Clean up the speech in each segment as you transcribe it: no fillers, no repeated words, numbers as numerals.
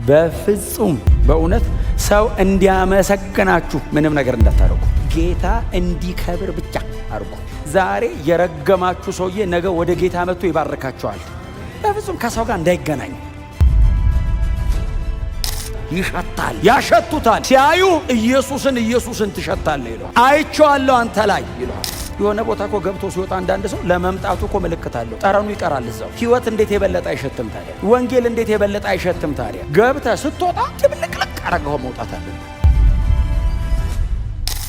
በፍጹም በእውነት ሰው እንዲያመሰግናችሁ ምንም ነገር እንዳታረጉ፣ ጌታ እንዲከብር ብቻ አርጉ። ዛሬ የረገማችሁ ሰውዬ ነገ ወደ ጌታ መጥቶ ይባርካችኋል። በፍጹም ከሰው ጋር እንዳይገናኝ። ይሸታል፣ ያሸቱታል። ሲያዩ ኢየሱስን ትሸታለህ ይለዋል። አይቼዋለሁ አንተ ላይ ይለዋል። የሆነ ቦታ እኮ ገብቶ ሲወጣ አንዳንድ ሰው ለመምጣቱ እኮ ምልክት አለው። ጠረኑ ይቀራል እዛው። ህይወት እንዴት የበለጠ አይሸትም ታዲያ? ወንጌል እንዴት የበለጠ አይሸትም ታዲያ? ገብተህ ስትወጣ ድብልቅልቅ አረገው መውጣት አለብህ።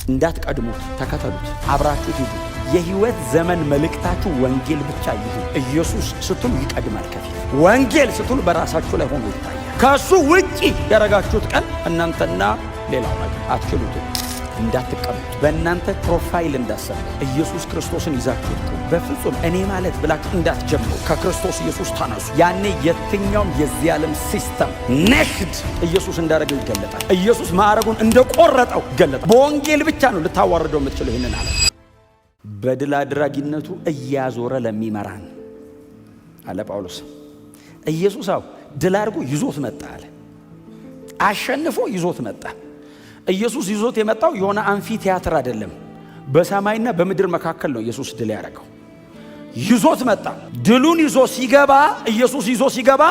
እንዳትቀድሙት፣ ተከተሉት፣ አብራችሁት ሂዱ። የህይወት ዘመን መልእክታችሁ ወንጌል ብቻ ይሁን። ኢየሱስ ስትሉ ይቀድማል ከፊት። ወንጌል ስትሉ በራሳችሁ ላይ ሆኖ ይታያል። ከሱ ውጪ ያረጋችሁት ቀን እናንተና ሌላው ነገር አትችሉትም። እንዳትቀበሉ። በእናንተ ፕሮፋይል እንዳሰቡ ኢየሱስ ክርስቶስን ይዛችሁት በፍጹም እኔ ማለት ብላችሁ እንዳትጀምሩ። ከክርስቶስ ኢየሱስ ተነሱ። ያኔ የትኛውም የዚህ ዓለም ሲስተም ነክድ ኢየሱስ እንዳደረገው ይገለጣል። ኢየሱስ ማዕረጉን እንደቆረጠው ይገለጣል። በወንጌል ብቻ ነው ልታዋርደው የምትችለው። ይህንን አለ በድል አድራጊነቱ እያዞረ ለሚመራን አለ ጳውሎስ። ኢየሱስ ድል አድርጎ ይዞት መጣ አለ። አሸንፎ ይዞት መጣ። ኢየሱስ ይዞት የመጣው የሆነ አንፊ ቲያትር አይደለም። በሰማይና በምድር መካከል ነው ኢየሱስ ድል ያደረገው። ይዞት መጣ። ድሉን ይዞ ሲገባ ኢየሱስ ይዞ ሲገባ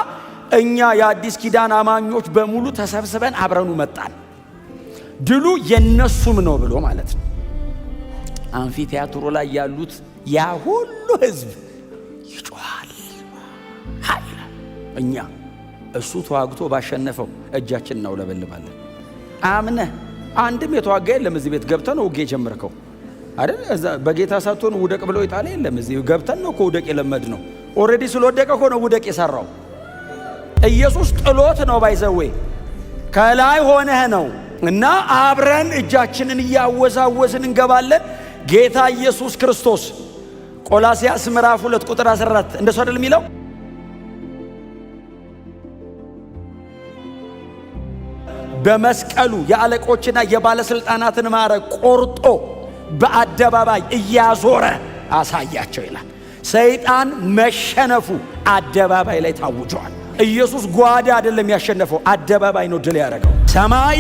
እኛ የአዲስ ኪዳን አማኞች በሙሉ ተሰብስበን አብረኑ መጣን። ድሉ የነሱም ነው ብሎ ማለት ነው። አንፊ ቲያትሩ ላይ ያሉት ያ ሁሉ ህዝብ ይጮሃል። ኃይል እኛ እሱ ተዋግቶ ባሸነፈው እጃችን ነው ለበልባለን። አምነህ አንድም የተዋጋ የለም። እዚህ ቤት ገብተን ነው ውጌ ጀምርከው አይደል? እዛ በጌታ ሳትሆን ውደቅ ብለው ይጣለ የለም። እዚህ ገብተን ነው ውደቅ የለመድ ነው። ኦሬዲ ስለወደቀ ነው ውደቅ የሰራው። ኢየሱስ ጥሎት ነው ባይዘዌ ከላይ ሆነህ ነው። እና አብረን እጃችንን እያወዛወዝን እንገባለን። ጌታ ኢየሱስ ክርስቶስ ቆላስያስ ምዕራፍ 2 ቁጥር 14 እንደሱ አይደል የሚለው? በመስቀሉ የአለቆችና የባለስልጣናትን ማዕረግ ቆርጦ በአደባባይ እያዞረ አሳያቸው ይላል። ሰይጣን መሸነፉ አደባባይ ላይ ታውጇል። ኢየሱስ ጓዳ አይደለም ያሸነፈው፣ አደባባይ ነው ድል ያደረገው። ሰማይ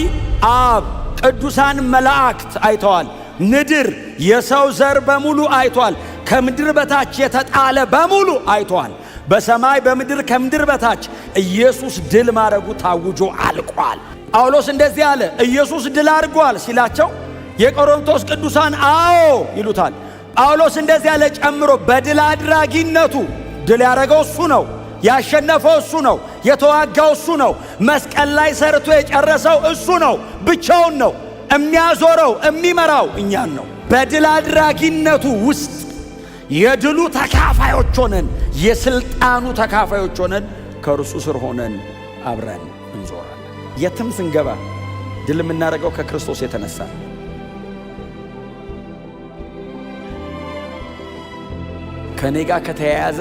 አብ፣ ቅዱሳን መላእክት አይተዋል። ምድር የሰው ዘር በሙሉ አይቷል። ከምድር በታች የተጣለ በሙሉ አይቷል። በሰማይ በምድር ከምድር በታች ኢየሱስ ድል ማድረጉ ታውጆ አልቋል። ጳውሎስ እንደዚህ አለ። ኢየሱስ ድል አድርጓል ሲላቸው የቆሮንቶስ ቅዱሳን አዎ ይሉታል። ጳውሎስ እንደዚህ አለ ጨምሮ፣ በድል አድራጊነቱ ድል ያደረገው እሱ ነው፣ ያሸነፈው እሱ ነው፣ የተዋጋው እሱ ነው፣ መስቀል ላይ ሰርቶ የጨረሰው እሱ ነው፣ ብቻውን ነው፣ የሚያዞረው የሚመራው እኛን ነው። በድል አድራጊነቱ ውስጥ የድሉ ተካፋዮች ሆነን፣ የስልጣኑ ተካፋዮች ሆነን ከእርሱ ስር ሆነን አብረን እንዞራለን። የትም ስንገባ ድል የምናደርገው ከክርስቶስ የተነሳ። ከኔ ጋር ከተያያዘ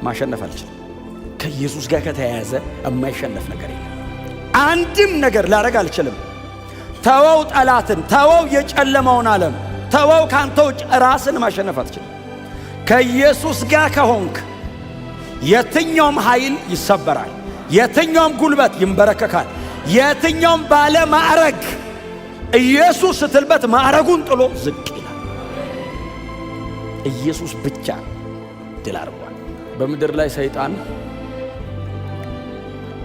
ማሸነፍ አልችልም። ከኢየሱስ ጋር ከተያያዘ የማይሸነፍ ነገር የለም። አንድም ነገር ላደርግ አልችልም። ተወው ጠላትን፣ ተወው የጨለማውን ዓለም፣ ተወው ካንተ ውጭ ራስን ማሸነፍ አትችልም። ከኢየሱስ ጋር ከሆንክ የትኛውም ኃይል ይሰበራል፣ የትኛውም ጉልበት ይንበረከካል፣ የትኛውም ባለ ማዕረግ ኢየሱስ ስትልበት ማዕረጉን ጥሎ ዝቅ ይላል። ኢየሱስ ብቻ ድል አድርጓል። በምድር ላይ ሰይጣን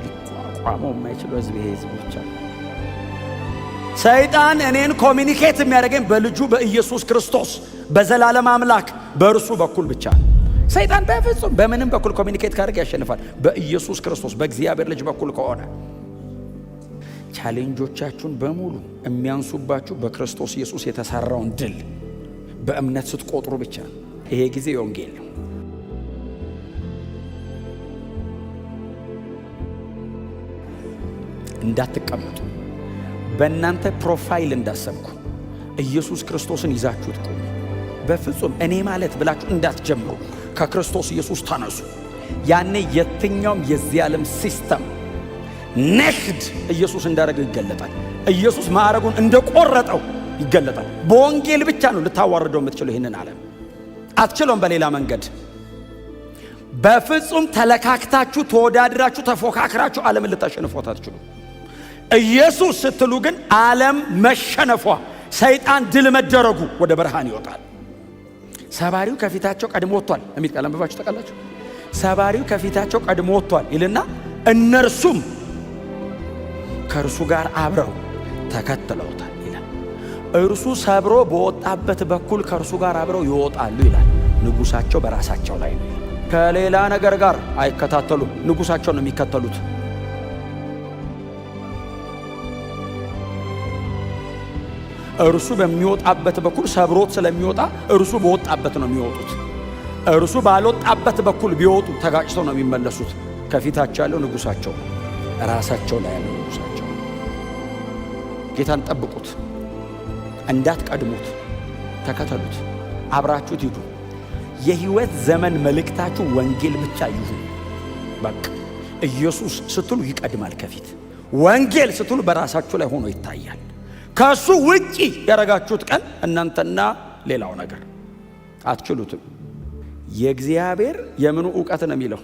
ሊቋቋመው የማይችለው ህዝብ ብቻ። ሰይጣን እኔን ኮሚኒኬት የሚያደርገኝ በልጁ በኢየሱስ ክርስቶስ በዘላለም አምላክ በእርሱ በኩል ብቻ። ሰይጣን በፍጹም በምንም በኩል ኮሚኒኬት ካደረገ ያሸንፋል። በኢየሱስ ክርስቶስ በእግዚአብሔር ልጅ በኩል ከሆነ ቻሌንጆቻችሁን በሙሉ የሚያንሱባችሁ በክርስቶስ ኢየሱስ የተሰራውን ድል በእምነት ስትቆጥሩ ብቻ። ይሄ ጊዜ የወንጌል ነው። እንዳትቀመጡ። በእናንተ ፕሮፋይል እንዳሰብኩ ኢየሱስ ክርስቶስን ይዛችሁት ቆሙ። በፍጹም እኔ ማለት ብላችሁ እንዳትጀምሩ። ከክርስቶስ ኢየሱስ ተነሱ። ያኔ የትኛውም የዚህ ዓለም ሲስተም ነክድ ኢየሱስ እንዳደረገው ይገለጣል። ኢየሱስ ማዕረጉን እንደቆረጠው ይገለጣል። በወንጌል ብቻ ነው ልታዋርደው የምትችለው። ይህንን ዓለም አትችለውም በሌላ መንገድ። በፍጹም ተለካክታችሁ ተወዳድራችሁ ተፎካክራችሁ ዓለምን ልታሸንፉት አትችሉም። ኢየሱስ ስትሉ ግን ዓለም መሸነፏ፣ ሰይጣን ድል መደረጉ ወደ ብርሃን ይወጣል። ሰባሪው ከፊታቸው ቀድሞ ወጥቷል የሚል ቃል አንብባችሁ ታውቃላችሁ? ሰባሪው ከፊታቸው ቀድሞ ወጥቷል ይልና እነርሱም ከእርሱ ጋር አብረው ተከትለውታል ይላል። እርሱ ሰብሮ በወጣበት በኩል ከእርሱ ጋር አብረው ይወጣሉ ይላል። ንጉሳቸው በራሳቸው ላይ ነው። ከሌላ ነገር ጋር አይከታተሉም። ንጉሳቸው ነው የሚከተሉት። እርሱ በሚወጣበት በኩል ሰብሮት ስለሚወጣ እርሱ በወጣበት ነው የሚወጡት። እርሱ ባልወጣበት በኩል ቢወጡ ተጋጭተው ነው የሚመለሱት። ከፊታቸው ያለው ንጉሳቸው፣ ራሳቸው ላይ ያለው ንጉሳቸው። ጌታን ጠብቁት፣ እንዳትቀድሙት፣ ተከተሉት፣ አብራችሁት ሂዱ። የህይወት ዘመን መልእክታችሁ ወንጌል ብቻ ይሁን። በቃ ኢየሱስ ስትሉ ይቀድማል ከፊት። ወንጌል ስትሉ በራሳችሁ ላይ ሆኖ ይታያል። ከሱ ውጪ ያረጋችሁት ቀን እናንተና ሌላው ነገር አትችሉትም። የእግዚአብሔር የምኑ ዕውቀት ነው የሚለው?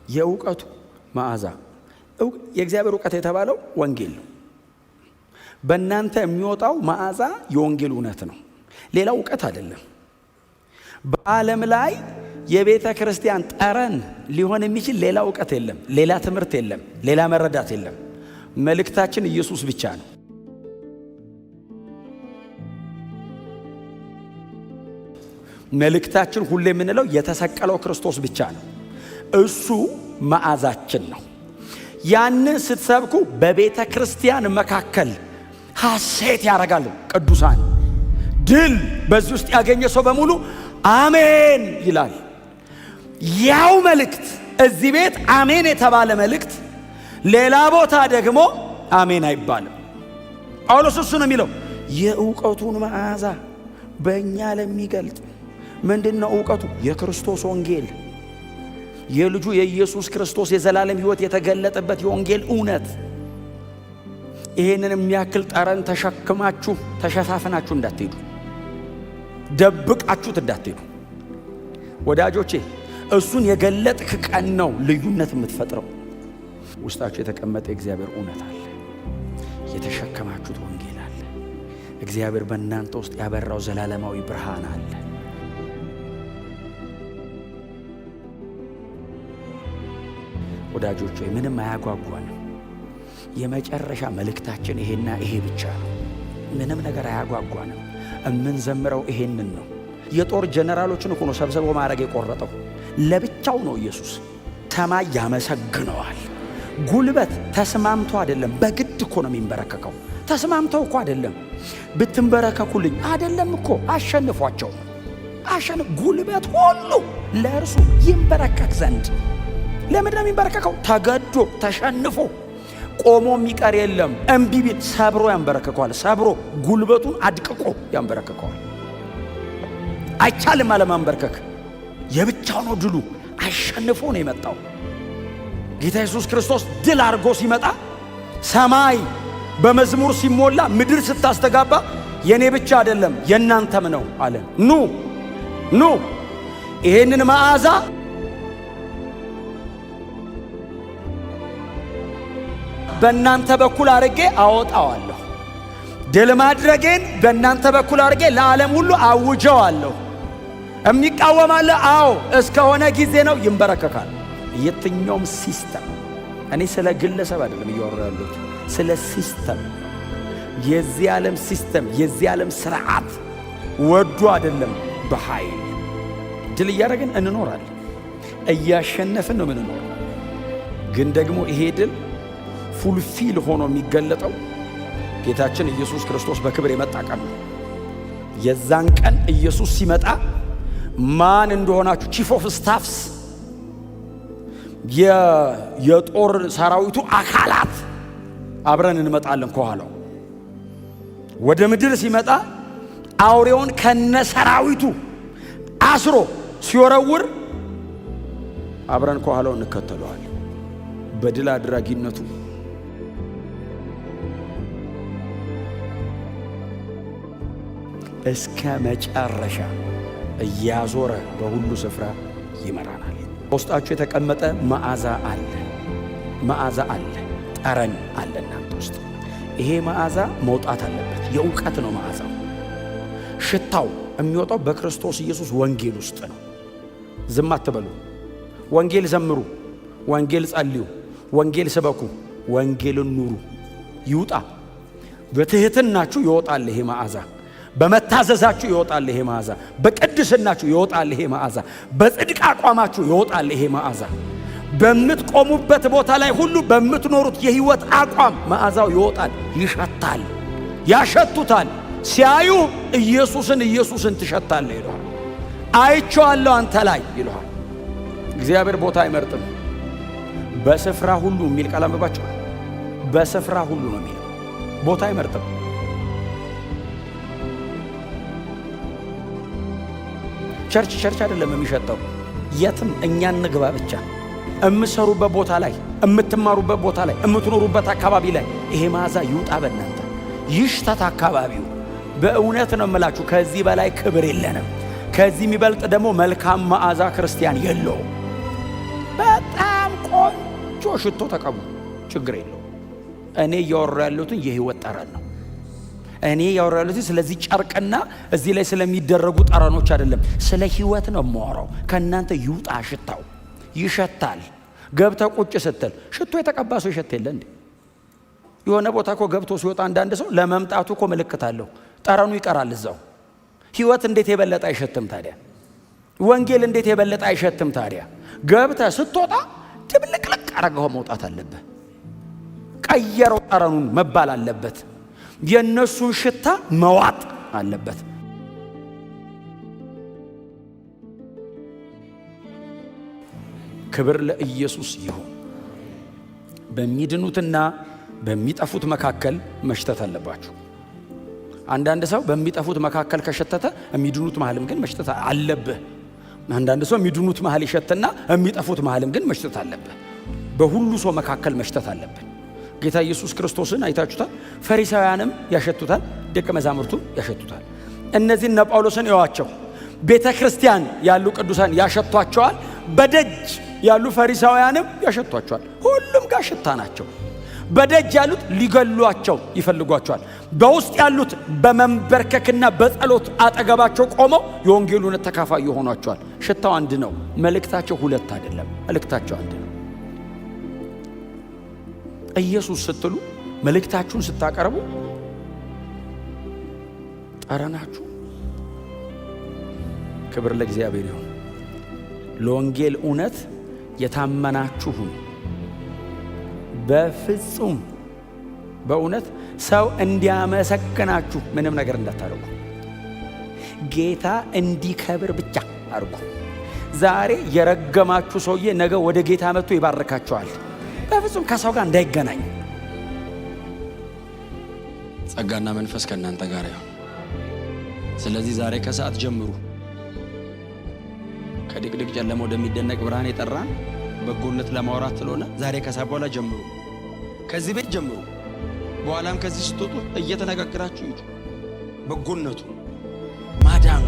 የዕውቀቱ መዓዛ። የእግዚአብሔር ዕውቀት የተባለው ወንጌል ነው። በእናንተ የሚወጣው መዓዛ የወንጌል እውነት ነው፣ ሌላ ዕውቀት አይደለም። በዓለም ላይ የቤተ ክርስቲያን ጠረን ሊሆን የሚችል ሌላ ዕውቀት የለም፣ ሌላ ትምህርት የለም፣ ሌላ መረዳት የለም። መልእክታችን ኢየሱስ ብቻ ነው። መልእክታችን ሁሌ የምንለው የተሰቀለው ክርስቶስ ብቻ ነው። እሱ መዓዛችን ነው። ያንን ስትሰብኩ በቤተ ክርስቲያን መካከል ሐሴት ያደርጋሉ ቅዱሳን። ድል በዚህ ውስጥ ያገኘ ሰው በሙሉ አሜን ይላል። ያው መልእክት እዚህ ቤት አሜን የተባለ መልእክት ሌላ ቦታ ደግሞ አሜን አይባልም። ጳውሎስ እሱ ነው የሚለው የዕውቀቱን መዓዛ በእኛ ለሚገልጥ ምንድነው ዕውቀቱ? የክርስቶስ ወንጌል፣ የልጁ የኢየሱስ ክርስቶስ የዘላለም ሕይወት የተገለጠበት የወንጌል እውነት። ይሄንን የሚያክል ጠረን ተሸክማችሁ ተሸፋፍናችሁ እንዳትሄዱ፣ ደብቃችሁት እንዳትሄዱ ወዳጆቼ። እሱን የገለጥክ ቀን ነው ልዩነት የምትፈጥረው። ውስጣችሁ የተቀመጠ የእግዚአብሔር እውነት አለ፣ የተሸከማችሁት ወንጌል አለ። እግዚአብሔር በእናንተ ውስጥ ያበራው ዘላለማዊ ብርሃን አለ። ወዳጆች ሆይ ምንም አያጓጓንም። የመጨረሻ መልእክታችን ይሄና ይሄ ብቻ ነው። ምንም ነገር አያጓጓንም። እምንዘምረው ይሄንን ነው። የጦር ጀነራሎችን እኮ ነው ሰብስቦ ማድረግ የቆረጠው። ለብቻው ነው ኢየሱስ። ሰማይ ያመሰግነዋል። ጉልበት ተስማምቶ አይደለም፣ በግድ እኮ ነው የሚንበረከከው። ተስማምተው እኮ አይደለም፣ ብትንበረከኩልኝ አይደለም እኮ አሸንፏቸው። ጉልበት ሁሉ ለእርሱ ይንበረከክ ዘንድ። ለምንድን ነው የሚንበረከከው? ተገዶ ተሸንፎ ቆሞ የሚቀር የለም። እምቢ ቢል ሰብሮ ያንበረከከዋል። ሰብሮ ጉልበቱን አድቅቆ ያንበረከከዋል። አይቻልም አለማንበርከክ። የብቻው ነው ድሉ። አሸንፎ ነው የመጣው። ጌታ ኢየሱስ ክርስቶስ ድል አድርጎ ሲመጣ ሰማይ በመዝሙር ሲሞላ፣ ምድር ስታስተጋባ የኔ ብቻ አይደለም የእናንተም ነው አለ። ኑ ይሄንን መዓዛ በእናንተ በኩል አድርጌ አወጣዋለሁ። ድል ማድረጌን በእናንተ በኩል አድርጌ ለዓለም ሁሉ አውጀዋለሁ። የሚቃወም አለ? አዎ፣ እስከሆነ ጊዜ ነው፣ ይንበረከካል። የትኛውም ሲስተም፣ እኔ ስለ ግለሰብ አይደለም እያወራ ያለሁት፣ ስለ ሲስተም፣ የዚህ ዓለም ሲስተም፣ የዚህ ዓለም ስርዓት ወዶ አይደለም፣ በኃይል ድል እያደረግን እንኖራለን። እያሸነፍን ነው የምንኖረው። ግን ደግሞ ይሄ ድል ፉልፊል ሆኖ የሚገለጠው ጌታችን ኢየሱስ ክርስቶስ በክብር የመጣ ቀን ነው። የዛን ቀን ኢየሱስ ሲመጣ ማን እንደሆናችሁ ቺፍ ኦፍ ስታፍስ፣ የጦር ሰራዊቱ አካላት አብረን እንመጣለን ከኋላው። ወደ ምድር ሲመጣ አውሬውን ከነሰራዊቱ አስሮ ሲወረውር አብረን ከኋላው እንከተለዋለን። በድል አድራጊነቱ እስከ መጨረሻ እያዞረ በሁሉ ስፍራ ይመራናል። ውስጣችሁ የተቀመጠ መዓዛ አለ፣ መዓዛ አለ፣ ጠረን አለ እናንተ ውስጥ። ይሄ መዓዛ መውጣት አለበት። የእውቀት ነው መዓዛው። ሽታው የሚወጣው በክርስቶስ ኢየሱስ ወንጌል ውስጥ ነው። ዝም አትበሉ። ወንጌል ዘምሩ፣ ወንጌል ጸልዩ፣ ወንጌል ስበኩ፣ ወንጌልን ኑሩ። ይውጣ። በትህትናችሁ ይወጣል ይሄ መዓዛ። በመታዘዛችሁ ይወጣል ይሄ መዓዛ። በቅድስናችሁ ይወጣል ይሄ መዓዛ። በጽድቅ አቋማችሁ ይወጣል ይሄ መዓዛ። በምትቆሙበት ቦታ ላይ ሁሉ በምትኖሩት የህይወት አቋም መዓዛው ይወጣል። ይሸታል፣ ያሸቱታል። ሲያዩ ኢየሱስን ትሸታለህ ይለዋል። አይቼዋለሁ አንተ ላይ ይለዋል። እግዚአብሔር ቦታ አይመርጥም። በስፍራ ሁሉ የሚል ቃል አንብባችሁ። በስፍራ ሁሉ ነው የሚለው፣ ቦታ አይመርጥም። ቸርች አይደለም የሚሸጠው። የትም እኛ እንግባ ብቻ። እምሰሩበት ቦታ ላይ፣ እምትማሩበት ቦታ ላይ፣ እምትኖሩበት አካባቢ ላይ ይሄ መዓዛ ይውጣ በእናንተ። ይሽተት አካባቢው። በእውነት ነው የምላችሁ፣ ከዚህ በላይ ክብር የለንም። ከዚህ የሚበልጥ ደግሞ መልካም መዓዛ ክርስቲያን የለውም። በጣም ቆንጆ ሽቶ ተቀቡ፣ ችግር የለው። እኔ እያወራሁ ያለሁትን የህይወት ጠረን ነው። እኔ እያወራሁ ያለሁትን ስለዚህ ጨርቅና እዚህ ላይ ስለሚደረጉ ጠረኖች አይደለም፣ ስለ ህይወት ነው የማወራው። ከእናንተ ይውጣ ሽታው። ይሸታል። ገብተ ቁጭ ስትል ሽቶ የተቀባ ሰው ይሸት የለ እንዴ? የሆነ ቦታ እኮ ገብቶ ሲወጣ አንዳንድ ሰው ለመምጣቱ እኮ ምልክት አለው። ጠረኑ ይቀራል እዛው። ህይወት እንዴት የበለጠ አይሸትም ታዲያ? ወንጌል እንዴት የበለጠ አይሸትም ታዲያ? ገብተ ስትወጣ ድብልቅልቅ አረገው መውጣት አለበት። ቀየረው ጠረኑን መባል አለበት። የነሱን ሽታ መዋጥ አለበት። ክብር ለኢየሱስ ይሁን። በሚድኑትና በሚጠፉት መካከል መሽተት አለባችሁ። አንዳንድ ሰው በሚጠፉት መካከል ከሸተተ የሚድኑት መሃልም ግን መሽተት አለብህ። አንዳንድ ሰው የሚድኑት መሃል ይሸትና የሚጠፉት መሃልም ግን መሽተት አለብህ። በሁሉ ሰው መካከል መሽተት አለብህ። ጌታ ኢየሱስ ክርስቶስን አይታችሁታል። ፈሪሳውያንም ያሸቱታል፣ ደቀ መዛሙርቱ ያሸቱታል። እነዚህ እነ ጳውሎስን እዩዋቸው። ቤተ ክርስቲያን ያሉ ቅዱሳን ያሸቷቸዋል። በደጅ ያሉ ፈሪሳውያንም ያሸቷቸዋል። ሁሉም ጋር ሽታ ናቸው። በደጅ ያሉት ሊገሏቸው ይፈልጓቸዋል። በውስጥ ያሉት በመንበርከክና በጸሎት አጠገባቸው ቆመው የወንጌሉን ተካፋይ ይሆኗቸዋል። ሽታው አንድ ነው፣ መልእክታቸው ሁለት አይደለም። መልእክታቸው አንድ ነው። ኢየሱስ ስትሉ መልእክታችሁን ስታቀርቡ ጠረናችሁ። ክብር ለእግዚአብሔር ይሁን። ለወንጌል እውነት የታመናችሁ ሁኑ። በፍጹም በእውነት ሰው እንዲያመሰግናችሁ ምንም ነገር እንዳታደርጉ። ጌታ እንዲከብር ብቻ አድርጉ። ዛሬ የረገማችሁ ሰውዬ ነገ ወደ ጌታ መጥቶ ይባርካችኋል። በፍጹም ከሰው ጋር እንዳይገናኝ። ጸጋና መንፈስ ከእናንተ ጋር ይሁን። ስለዚህ ዛሬ ከሰዓት ጀምሩ ከድቅድቅ ጨለማ ወደሚደነቅ ብርሃን የጠራን በጎነት ለማውራት ስለሆነ ዛሬ ከሰዓት በኋላ ጀምሩ። ከዚህ ቤት ጀምሩ። በኋላም ከዚህ ስትወጡ እየተነጋገራችሁ ይሁን። በጎነቱ ማዳኑ፣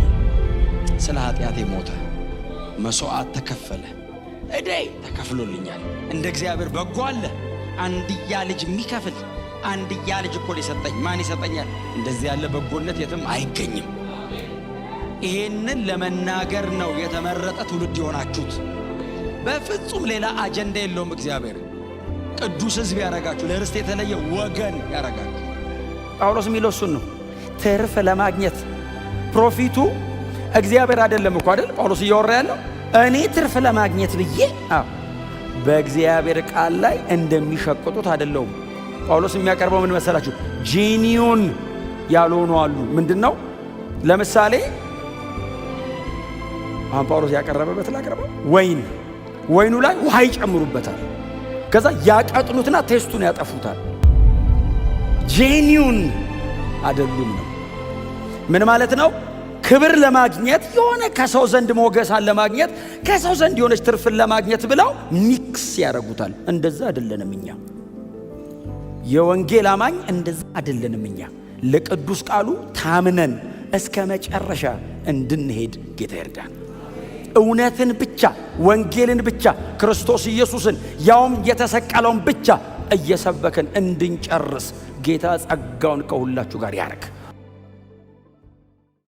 ስለ ኃጢአቴ ሞተ፣ መስዋዕት ተከፈለ፣ እዴ ተከፍሎልኛል። እንደ እግዚአብሔር በጎ አለ? አንድያ ልጅ የሚከፍል አንድያ ልጅ እኮ ሊሰጠኝ ማን ይሰጠኛል? እንደዚህ ያለ በጎነት የትም አይገኝም። ይሄንን ለመናገር ነው የተመረጠ ትውልድ የሆናችሁት። በፍጹም ሌላ አጀንዳ የለውም። እግዚአብሔር ቅዱስ ሕዝብ ያረጋችሁ፣ ለርስት የተለየ ወገን ያረጋችሁ። ጳውሎስ የሚለው እሱን ነው። ትርፍ ለማግኘት ፕሮፊቱ እግዚአብሔር አይደለም እኮ አይደል? ጳውሎስ እያወራ ያለው እኔ ትርፍ ለማግኘት ብዬ በእግዚአብሔር ቃል ላይ እንደሚሸቅጡት አይደለሁም። ጳውሎስ የሚያቀርበው ምን መሰላችሁ? ጄኒዩን ያልሆኑ አሉ። ምንድነው? ለምሳሌ አሁን ጳውሎስ ያቀረበበት ላቀረበው ወይኑ ላይ ውሃ ይጨምሩበታል። ከዛ ያቀጥኑትና ቴስቱን ያጠፉታል። ጄኒዩን አይደሉም ነው። ምን ማለት ነው? ክብር ለማግኘት የሆነ ከሰው ዘንድ ሞገሳን ለማግኘት ከሰው ዘንድ የሆነች ትርፍን ለማግኘት ብለው ሚክስ ያደርጉታል። እንደዛ አይደለንም እኛ። የወንጌል አማኝ እንደዛ አይደለንም እኛ። ለቅዱስ ቃሉ ታምነን እስከ መጨረሻ እንድንሄድ ጌታ ይርዳን። እውነትን ብቻ ወንጌልን ብቻ ክርስቶስ ኢየሱስን ያውም የተሰቀለውን ብቻ እየሰበከን እንድንጨርስ ጌታ ጸጋውን ከሁላችሁ ጋር ያርግ።